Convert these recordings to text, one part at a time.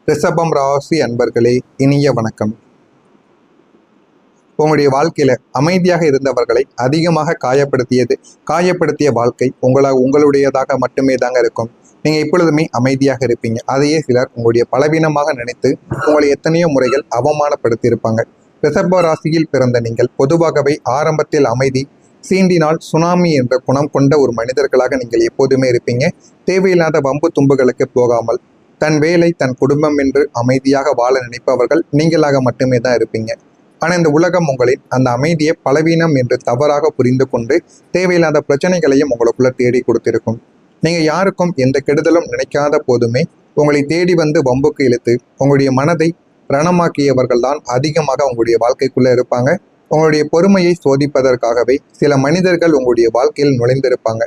ரிஷபம் ராசி அன்பர்களே, இனிய வணக்கம். உங்களுடைய வாழ்க்கையில அமைதியாக இருந்தவர்களை அதிகமாக காயப்படுத்திய வாழ்க்கை உங்களுடையதாக மட்டுமே தாங்க இருக்கும். நீங்க இப்பொழுதுமே அமைதியாக இருப்பீங்க. அதையே சிலர் உங்களுடைய பலவீனமாக நினைத்து உங்களை எத்தனையோ முறைகள் அவமானப்படுத்தி இருப்பாங்க. ரிஷப ராசியில் பிறந்த நீங்கள் பொதுவாகவே ஆரம்பத்தில் அமைதி, சீண்டினால் சுனாமி என்ற குணம் கொண்ட ஒரு மனிதர்களாக நீங்கள் எப்போதுமே இருப்பீங்க. தேவையில்லாத வம்பு தும்புகளுக்கு போகாமல் தன் வேலை, தன் குடும்பம் என்று அமைதியாக வாழ நினைப்பவர்கள் நீங்களாக மட்டுமே தான் இருப்பீங்க. ஆனால் இந்த உலகம் உங்களின் அந்த அமைதியை பலவீனம் என்று தவறாக புரிந்து கொண்டு தேவையில்லாத பிரச்சனைகளையும் உங்களுக்குள்ள தேடி கொடுத்திருக்கும். நீங்கள் யாருக்கும் எந்த கெடுதலும் நினைக்காத போதுமே உங்களை தேடி வந்து வம்புக்கு இழுத்து உங்களுடைய மனதை ரணமாக்கியவர்கள் தான் அதிகமாக உங்களுடைய வாழ்க்கைக்குள்ளே இருப்பாங்க. உங்களுடைய பொறுமையை சோதிப்பதற்காகவே சில மனிதர்கள் உங்களுடைய வாழ்க்கையில் நுழைந்திருப்பாங்க.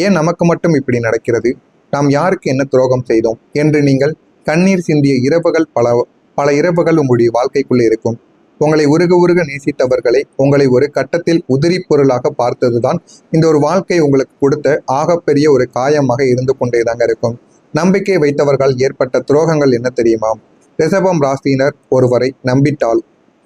ஏன் நமக்கு மட்டும் இப்படி நடக்கிறது, நாம் யாருக்கு என்ன துரோகம் செய்தோம் என்று நீங்கள் கண்ணீர் சிந்திய இரவுகள் பல இரவுகள் உங்களுடைய வாழ்க்கைக்குள்ளே இருக்கும். உங்களை உருக நேசித்தவர்களை உங்களை ஒரு கட்டத்தில் உதிரி பொருளாக பார்த்ததுதான் இந்த ஒரு வாழ்க்கை உங்களுக்கு கொடுத்த ஆகப்பெரிய ஒரு காயமாக இருந்து கொண்டேதாங்க இருக்கும். நம்பிக்கை வைத்தவர்கள் ஏற்பட்ட துரோகங்கள் என்ன தெரியுமா? ரிஷபம் ராசியினர் ஒருவரை நம்பிட்டால்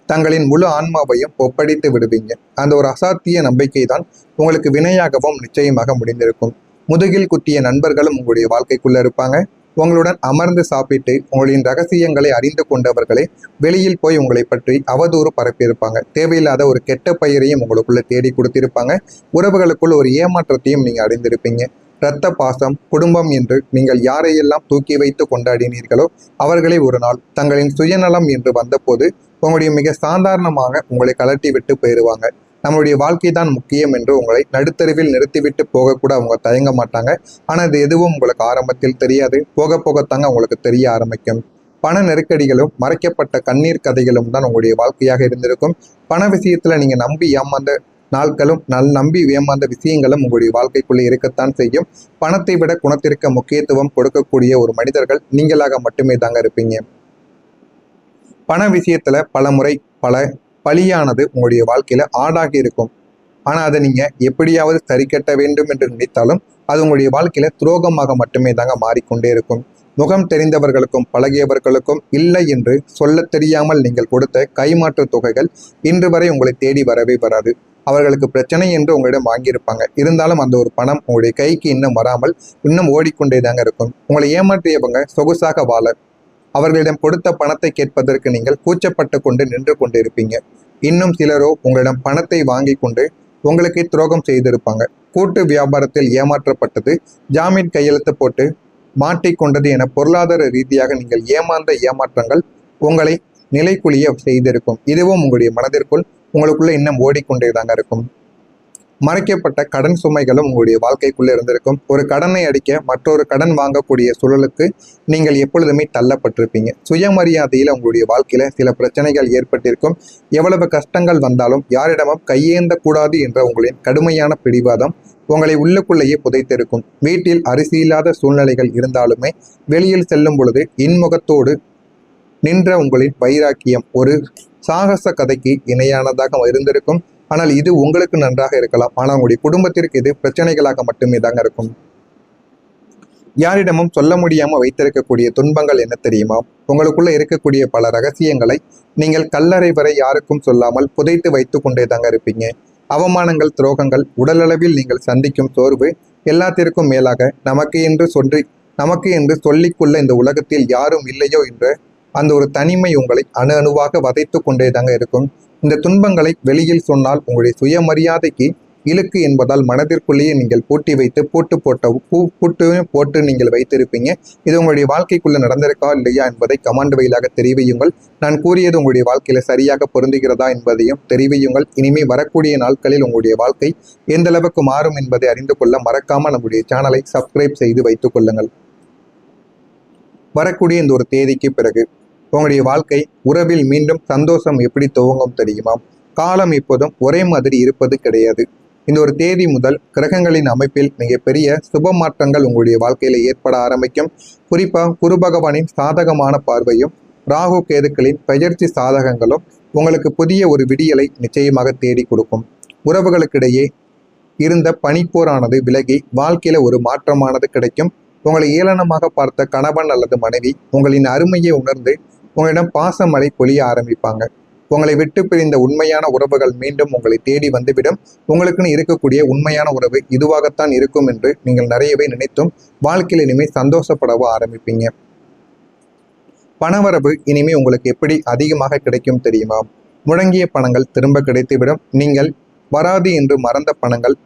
தங்களின் முழு ஆன்மாவையும் ஒப்படைத்து விடுவீங்க. அந்த ஒரு அசாத்திய நம்பிக்கை தான் உங்களுக்கு வினையாகவும் நிச்சயமாக முடிந்திருக்கும். முதுகில் குத்திய நண்பர்களும் உங்களுடைய வாழ்க்கைக்குள்ள இருப்பாங்க. உங்களுடன் அமர்ந்து சாப்பிட்டு உங்களின் ரகசியங்களை அறிந்து கொண்டவர்களே வெளியில் போய் உங்களை பற்றி அவதூறு பரப்பியிருப்பாங்க. தேவையில்லாத ஒரு கெட்ட பெயரையும் உங்களுக்குள்ள தேடி கொடுத்திருப்பாங்க. உறவுகளுக்குள் ஒரு ஏமாற்றத்தையும் நீங்க அறிந்திருப்பீங்க. இரத்த பாசம், குடும்பம் என்று நீங்கள் யாரையெல்லாம் தூக்கி வைத்து கொண்டாடினீர்களோ அவர்களை ஒரு நாள் தங்களின் சுயநலம் என்று வந்தபோது உங்களுடைய மிக சாதாரணமாக உங்களை கலட்டி விட்டு போயிடுவாங்க. நம்மளுடைய வாழ்க்கை தான் முக்கியம் என்று உங்களை நடுத்தருவில் நிறுத்திவிட்டு போகக்கூட அவங்க தயங்க மாட்டாங்க. ஆனால் அது எதுவும் உங்களுக்கு ஆரம்பத்தில் தெரியாது. போக போகத்தாங்க உங்களுக்கு தெரிய ஆரம்பிக்கும். பண நெருக்கடிகளும் மறைக்கப்பட்ட கண்ணீர் கதைகளும் தான் உங்களுடைய வாழ்க்கையாக இருந்திருக்கும். பண விஷயத்துல நீங்க நம்பி ஏமாந்த நாட்களும் நம்பி ஏமாந்த விஷயங்களும் உங்களுடைய வாழ்க்கைக்குள்ளே இருக்கத்தான் செய்யும். பணத்தை விட குணத்திற்கு முக்கியத்துவம் கொடுக்கக்கூடிய ஒரு மனிதர்கள் நீங்களாக மட்டுமே தாங்க இருப்பீங்க. பண விஷயத்துல பல முறை பலியானது உங்களுடைய வாழ்க்கையில ஆடாகி இருக்கும். ஆனா அதை நீங்க எப்படியாவது சரி கட்ட வேண்டும் என்று நினைத்தாலும் அது உங்களுடைய வாழ்க்கையில துரோகமாக மட்டுமே தாங்க மாறிக்கொண்டே இருக்கும். முகம் தெரிந்தவர்களுக்கும் பழகியவர்களுக்கும் இல்லை என்று சொல்ல தெரியாமல் நீங்கள் கொடுத்த கைமாற்று தொகைகள் இன்று வரை உங்களை தேடி வரவே வராது. அவர்களுக்கு பிரச்சனை என்று உங்களிடம் வாங்கியிருப்பாங்க. இருந்தாலும் அந்த ஒரு பணம் உங்களுடைய கைக்கு இன்னும் வராமல் இன்னும் ஓடிக்கொண்டே தாங்க இருக்கும். உங்களை ஏமாற்றியவங்க சொகுசாக வாழ அவர்களிடம் கொடுத்த பணத்தை கேட்பதற்கு நீங்கள் கூச்சப்பட்டு கொண்டு நின்று கொண்டிருப்பீங்க. இன்னும் சிலரோ உங்களிடம் பணத்தை வாங்கி கொண்டு உங்களுக்கு துரோகம் செய்திருப்பாங்க. கூட்டு வியாபாரத்தில் ஏமாற்றப்பட்டது, ஜாமீன் கையெழுத்து போட்டு மாட்டிக்கொண்டது என பொருளாதார ரீதியாக நீங்கள் ஏமாந்த ஏமாற்றங்கள் உங்களை நிலைக்குழிய செய்திருக்கும். இதுவும் உங்களுடைய மனதிற்குள் உங்களுக்குள்ள இன்னும் ஓடிக்கொண்டே தாங்க இருக்கும். மறைக்கப்பட்ட கடன் சுமைகளும் உங்களுடைய வாழ்க்கைக்குள்ளே இருந்திருக்கும். ஒரு கடனை அடிக்க மற்றொரு கடன் வாங்கக்கூடிய சூழலுக்கு நீங்கள் எப்பொழுதுமே தள்ளப்பட்டிருப்பீங்க. சுயமரியாதையில் உங்களுடைய வாழ்க்கையில சில பிரச்சனைகள் ஏற்பட்டிருக்கும். எவ்வளவு கஷ்டங்கள் வந்தாலும் யாரிடமும் கையேந்த கூடாது என்ற உங்களின் கடுமையான பிடிவாதம் உங்களை உள்ளுக்குள்ளேயே புதைத்திருக்கும். வீட்டில் அரிசி இல்லாத சூழ்நிலைகள் இருந்தாலுமே வெளியில் செல்லும் பொழுது இன்முகத்தோடு நின்ற உங்களின் வைராக்கியம் ஒரு சாகச கதைக்கு இணையானதாக இருந்திருக்கும். ஆனால் இது உங்களுக்கு நன்றாக இருக்கலாம். ஆனால் உங்களுடைய குடும்பத்திற்கு இது பிரச்சனைகளாக மட்டுமே தாங்க இருக்கும். யாரிடமும் சொல்ல முடியாம வைத்திருக்கக்கூடிய துன்பங்கள் என்ன தெரியுமா? உங்களுக்குள்ள இருக்கக்கூடிய பல ரகசியங்களை நீங்கள் கல்லறை வரை யாருக்கும் சொல்லாமல் புதைத்து வைத்து கொண்டே தாங்க இருப்பீங்க. அவமானங்கள், துரோகங்கள், உடலளவில் நீங்கள் சந்திக்கும் சோர்வு எல்லாத்திற்கும் மேலாக நமக்கு என்று சொல்லிக்கொள்ள இந்த உலகத்தில் யாரும் இல்லையோ என்ற அந்த ஒரு தனிமை உங்களை அணுவாக வதைத்து கொண்டே தாங்க இருக்கும். இந்த துன்பங்களை வெளியில் சொன்னால் உங்களுடைய சுயமரியாதைக்கு இழுக்கு என்பதால் மனதிற்குள்ளேயே நீங்கள் பூட்டி வைத்து போட்டு நீங்கள் வைத்திருப்பீங்க. இது உங்களுடைய வாழ்க்கைக்குள்ள நடந்திருக்கா இல்லையா என்பதை கமெண்ட் வழியாக தெரிவியுங்கள். நான் கூறியது உங்களுடைய வாழ்க்கையில சரியாக பொருந்துகிறதா என்பதையும் தெரிவியுங்கள். இனிமே வரக்கூடிய நாட்களில் உங்களுடைய வாழ்க்கை எந்த அளவுக்கு மாறும் என்பதை அறிந்து கொள்ள மறக்காம நம்முடைய சேனலை சப்ஸ்கிரைப் செய்து வைத்துக் கொள்ளுங்கள். வரக்கூடிய இந்த ஒரு தேதிக்கு பிறகு உங்களுடைய வாழ்க்கை உறவில் மீண்டும் சந்தோஷம் எப்படி துவங்கும் தெரியுமா? காலம் இப்போதும் ஒரே மாதிரி இருப்பது கிடையாது. இந்த ஒரு தேதி முதல் கிரகங்களின் அமைப்பில் மிகப்பெரிய சுப மாற்றங்கள் உங்களுடைய வாழ்க்கையில ஏற்பட ஆரம்பிக்கும். குறிப்பா குரு பகவானின் சாதகமான பார்வையும் ராகு கேதுக்களின் பெயர்ச்சி சாதகங்களும் உங்களுக்கு புதிய ஒரு விடியலை நிச்சயமாக தேடி கொடுக்கும். உறவுகளுக்கிடையே இருந்த பனிப்போரானது விலகி வாழ்க்கையில ஒரு மாற்றமானது கிடைக்கும். உங்களை ஏளனமாக பார்த்த கணவன் அல்லது மனைவி உங்களின் அருமையை உணர்ந்து உங்களிடம் பாசமழை பொழிய ஆரம்பிப்பாங்க. உங்களை விட்டு பிரிந்த உண்மையான உறவுகள் மீண்டும் உங்களை தேடி வந்துவிடும். உங்களுக்குன்னு இருக்கக்கூடிய உண்மையான உறவு இதுவாகத்தான் இருக்கும் என்று நீங்கள் நிறையவே நினைத்தும் வாழ்க்கையில் இனிமேல் சந்தோஷப்படவும் ஆரம்பிப்பீங்க. பணவரவு இனிமே உங்களுக்கு எப்படி அதிகமாக கிடைக்கும் தெரியுமா? முழங்கிய பணங்கள் திரும்ப கிடைத்துவிடும். நீங்கள் வராது என்று மறந்த பணங்கள்,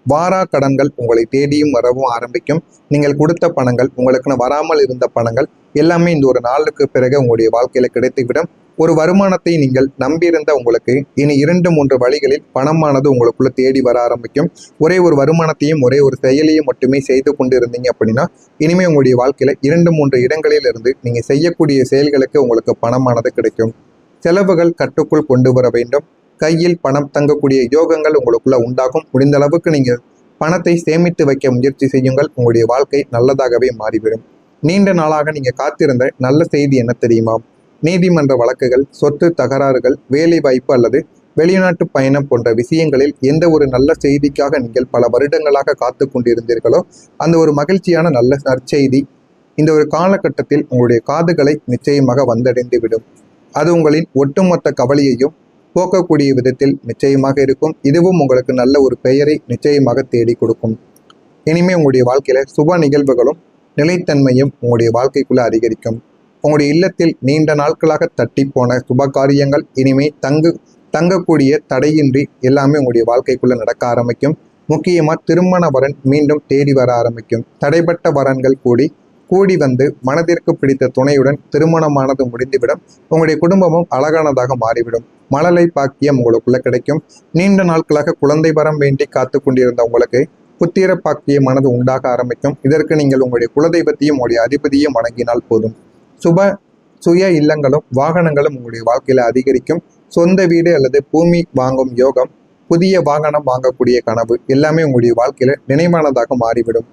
வாரா கடன்கள் உங்களை தேடியும் வரவும் ஆரம்பிக்கும். நீங்கள் கொடுத்த பணங்கள், உங்களுக்குன்னு வராமல் இருந்த பணங்கள் எல்லாமே இந்த ஒரு நாளுக்கு பிறகு உங்களுடைய வாழ்க்கையில கிடைத்துவிடும். ஒரு வருமானத்தை நீங்கள் நம்பியிருந்த உங்களுக்கு இனி 2-3 வழிகளில் பணமானது உங்களுக்குள்ள தேடி வர ஆரம்பிக்கும். ஒரே ஒரு வருமானத்தையும் ஒரே ஒரு செயலையும் மட்டுமே செய்து கொண்டு இருந்தீங்க அப்படின்னா இனிமே உங்களுடைய வாழ்க்கையில 2-3 இடங்களில் இருந்து நீங்க செய்யக்கூடிய செயல்களுக்கு உங்களுக்கு பணமானது கிடைக்கும். செலவுகள் கட்டுக்குள் கொண்டு வர வேண்டும். கையில் பணம் தங்கக்கூடிய யோகங்கள் உங்களுக்குள்ள உண்டாகும். முடிந்த அளவுக்கு நீங்கள் பணத்தை சேமித்து வைக்க முயற்சி செய்யுங்கள். உங்களுடைய வாழ்க்கை நல்லதாகவே மாறிவிடும். நீண்ட நாளாக நீங்க காத்திருந்த நல்ல செய்தி என்ன தெரியுமா? நீதிமன்ற வழக்குகள், சொத்து தகராறுகள், வேலை வாய்ப்பு அல்லது வெளிநாட்டு பயணம் போன்ற விஷயங்களில் எந்த ஒரு நல்ல செய்திக்காக நீங்கள் பல வருடங்களாக காத்து கொண்டிருந்தீர்களோ அந்த ஒரு மகிழ்ச்சியான நல்ல நற்செய்தி இந்த ஒரு காலகட்டத்தில் உங்களுடைய காதுகளை நிச்சயமாக வந்தடைந்து விடும். அது உங்களின் ஒட்டுமொத்த கவலையையும் போக்கக்கூடிய விதத்தில் நிச்சயமாக இருக்கும். இதுவும் உங்களுக்கு நல்ல ஒரு பெயரை நிச்சயமாக தேடி கொடுக்கும். இனிமே உங்களுடைய வாழ்க்கையில சுப நிகழ்வுகளும் நிலைத்தன்மையும் உங்களுடைய வாழ்க்கைக்குள்ள அதிகரிக்கும். உங்களுடைய இல்லத்தில் நீண்ட நாட்களாக தட்டி போன சுப காரியங்கள் இனிமே தங்கக்கூடிய தடையின்றி எல்லாமே உங்களுடைய வாழ்க்கைக்குள்ள நடக்க ஆரம்பிக்கும். முக்கியமா திருமண வரன் மீண்டும் தேடி வர ஆரம்பிக்கும். தடைப்பட்ட வரன்கள் கூடி வந்து மனதிற்கு பிடித்த துணையுடன் திருமணமானது முடிந்துவிடும். உங்களுடைய குடும்பமும் அழகானதாக மாறிவிடும். மழலை பாக்கியம் உங்களுக்குள்ள கிடைக்கும். நீண்ட நாட்களாக குழந்தை வரம் வேண்டி காத்து கொண்டிருந்த உங்களுக்கு புத்திர பாக்கியமானது உண்டாக ஆரம்பிக்கும். இதற்கு நீங்கள் உங்களுடைய குலதெய்வத்தையும் உங்களுடைய அதிபதியும் வணங்கினால் போதும். சுய இல்லங்களும் வாகனங்களும் உங்களுடைய வாழ்க்கையில அதிகரிக்கும். சொந்த வீடு அல்லது பூமி வாங்கும் யோகம், புதிய வாகனம் வாங்கக்கூடிய கனவு எல்லாமே உங்களுடைய வாழ்க்கையில நினைவானதாக மாறிவிடும்.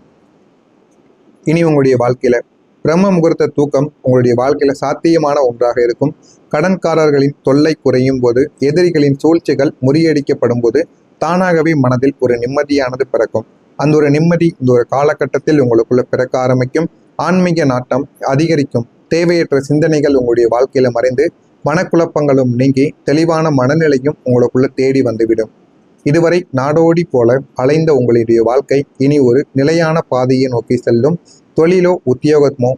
இனி உங்களுடைய வாழ்க்கையில பிரம்ம முகூர்த்த தூக்கம் உங்களுடைய வாழ்க்கையில சாத்தியமான ஒன்றாக இருக்கும். கடன்காரர்களின் தொல்லை குறையும் போது, எதிரிகளின் சூழ்ச்சிகள் முறியடிக்கப்படும் போது தானாகவே மனதில் ஒரு நிம்மதியானது பிறக்கும். அந்த ஒரு நிம்மதி இந்த ஒரு காலகட்டத்தில் உங்களுக்குள்ள பிறக்க ஆரம்பிக்கும். ஆன்மீக நாட்டம் அதிகரிக்கும். தேவையற்ற சிந்தனைகள் உங்களுடைய வாழ்க்கையில மறைந்து மனக்குழப்பங்களும் நீங்கி தெளிவான மனநிலையும் உங்களுக்குள்ள தேடி வந்துவிடும். இதுவரை நாடோடி போல அலைந்த உங்களுடைய வாழ்க்கை இனி ஒரு நிலையான பாதையை நோக்கி செல்லும். தொழிலோ உத்தியோகமோ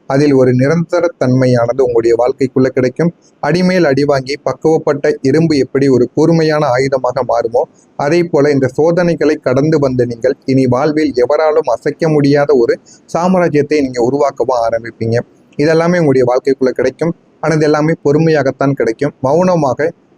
அதில் ஒரு நிரந்தர தன்மையானது உங்களுடைய வாழ்க்கைக்குள்ள கிடைக்கும். அடிமேல் அடி வாங்கி பக்குவப்பட்ட இரும்பு எப்படி ஒரு கூர்மையான ஆயுதமாக மாறுமோ அதே போல இந்த சோதனைகளை கடந்து வந்த நீங்கள் இனி வாழ்வில் எவராலும் அசைக்க முடியாத ஒரு சாம்ராஜ்யத்தை நீங்க உருவாக்கவும் ஆரம்பிப்பீங்க. இதெல்லாமே உங்களுடைய வாழ்க்கைக்குள்ள கிடைக்கும். ஆனால் இது எல்லாமே பொறுமையாகத்தான் கிடைக்கும்.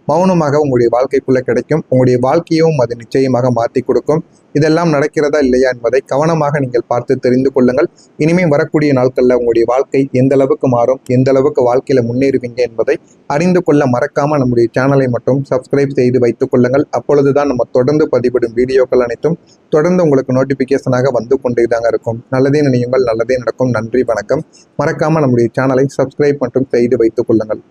மௌனமாக உங்களுடைய வாழ்க்கைக்குள்ள கிடைக்கும். உங்களுடைய வாழ்க்கையும் அது நிச்சயமாக மாற்றி கொடுக்கும். இதெல்லாம் நடக்கிறதா இல்லையா என்பதை கவனமாக நீங்கள் பார்த்து தெரிந்து கொள்ளுங்கள். இனிமே வரக்கூடிய நாட்களில் உங்களுடைய வாழ்க்கை எந்த அளவுக்கு மாறும், எந்த அளவுக்கு வாழ்க்கையில முன்னேறுவீங்க என்பதை அறிந்து கொள்ள மறக்காம நம்முடைய சேனலை மட்டும் சப்ஸ்கிரைப் செய்து வைத்துக் கொள்ளுங்கள். அப்பொழுதுதான் நம்ம தொடர்ந்து பதிவிடும் வீடியோக்கள் அனைத்தும் தொடர்ந்து உங்களுக்கு நோட்டிபிகேஷனாக வந்து கொண்டே தாங்க இருக்கும். நல்லதே நினையுங்கள், நல்லதே நடக்கும். நன்றி, வணக்கம். மறக்காம நம்முடைய சேனலை சப்ஸ்கிரைப் மற்றும் செய்து வைத்துக் கொள்ளுங்கள்.